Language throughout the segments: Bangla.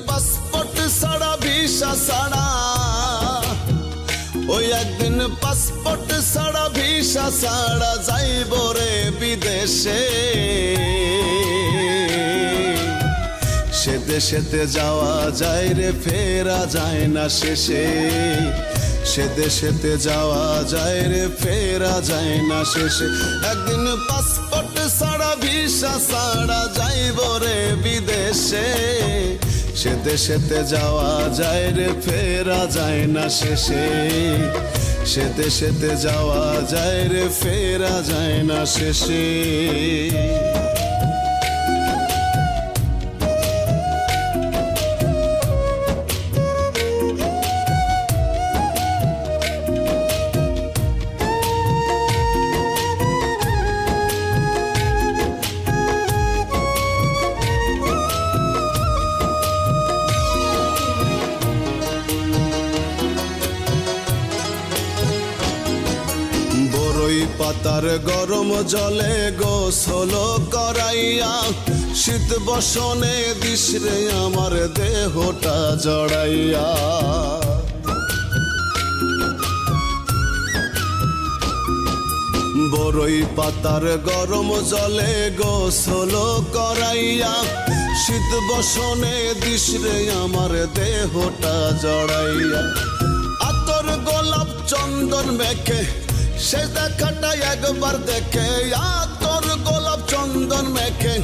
পাসপোর্ট ছাড়া ভিসা ছাড়া, ওই একদিন পাসপোর্ট ছাড়া ভিসা ছাড়া যাইব রে বিদেশে। সে দেশেতে যাওয়া যায় রে ফেরা যায় না শেষে, সে দেশেতে যাওয়া যায় রে ফেরা যায় না শেষে। একদিন পাসপোর্ট ছাড়া ভিসা ছাড়া যাইব রে বিদেশে, সে দেশেতে যাওয়া যায় রে ফেরা যায় না শেষে, সে দেশেতে যাওয়া যায় রে ফেরা যায় না শেষে। বড়ই পাতার গরম জলে গোসল করাইয়া, শীত বসনে দিশরে আমার দেহটা জড়াইয়া। বড়ই পাতার গরম জলে গোসল করাইয়া, শীত বসনে দিশরে আমার দেহটা জড়াইয়া। আতর গোলাপ চন্দন মেখে সে দেখাটা একবার দেখে, আতর গোলাপ চন্দন মেখে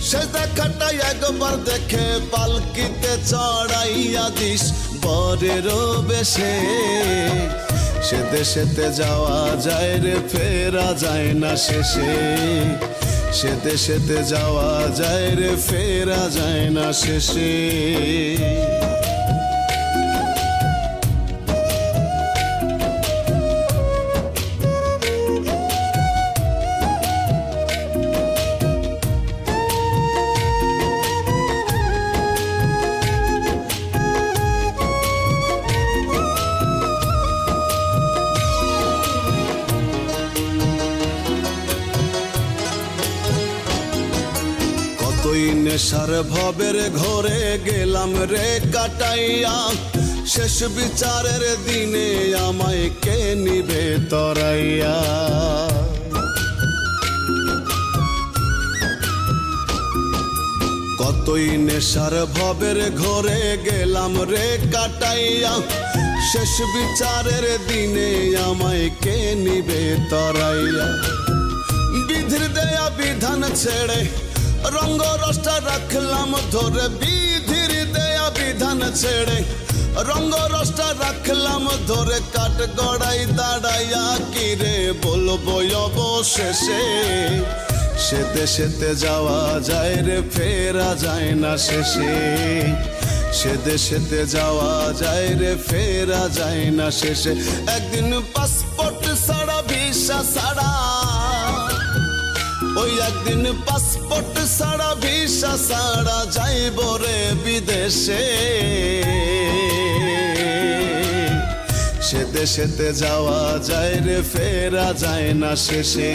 সে দেখাটা একবার দেখে, পালকিতে চড়াইয়া দিস বরের বেশে। সে দেশেতে যাওয়া যায় রে ফেরা যায় না শেষে, সে দেশেতে যাওয়া যায় রে ফেরা যায় না শেষে। কতই নেশার ভবের ঘরে গেলাম রে কাটাইয়া, শেষ বিচারের দিনে আমায় কে নিবে তরাইয়া। কতই নেশার ভবের ঘরে গেলাম রে কাটাইয়া, শেষ বিচারের দিনে আমায় কে নিবে তরাইয়া। বিধির দেয়া বিধান ছেড়ে রঙ্গ রসটা রাখলাম ধরে, বিধির দেয়া বিধান ছেড়ে রঙ্গ রসটা রাখলাম ধরে, কাঠ গড়াই দাঁড়াইয়া কিরে বলবো অবশেষে। সে দেশেতে যাওয়া যায় রে ফেরা যায় না শেষে, সে দেশেতে যাওয়া যায় রে ফেরা যায় না শেষে। একদিন পাসপোর্ট ছাড়া ভিসা ছাড়া, ওই একদিন পাসপোর্ট ছাড়া ভিসা ছাড়া যাইব রে বিদেশে। সে দেশেতে যাওয়া যায় রে ফেরা যায় না শেষে,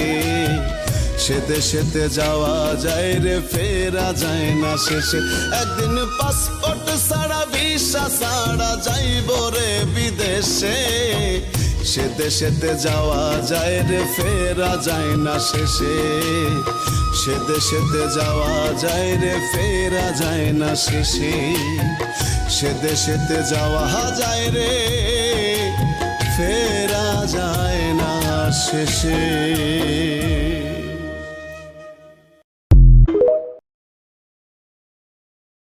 সে দেশেতে যাওয়া যায় রে ফেরা যায় না শেষে। একদিন পাসপোর্ট ছাড়া ভিসা ছাড়া যাইব রে বিদেশে, সে দেশেতে যাওয়া যায় রে ফেরা যায় না শেষে, সে দেশেতে যাওয়া যায় রে ফেরা যায় না শেষে, সে দেশেতে যাওয়া যায় রে ফেরা যায় না শেষে।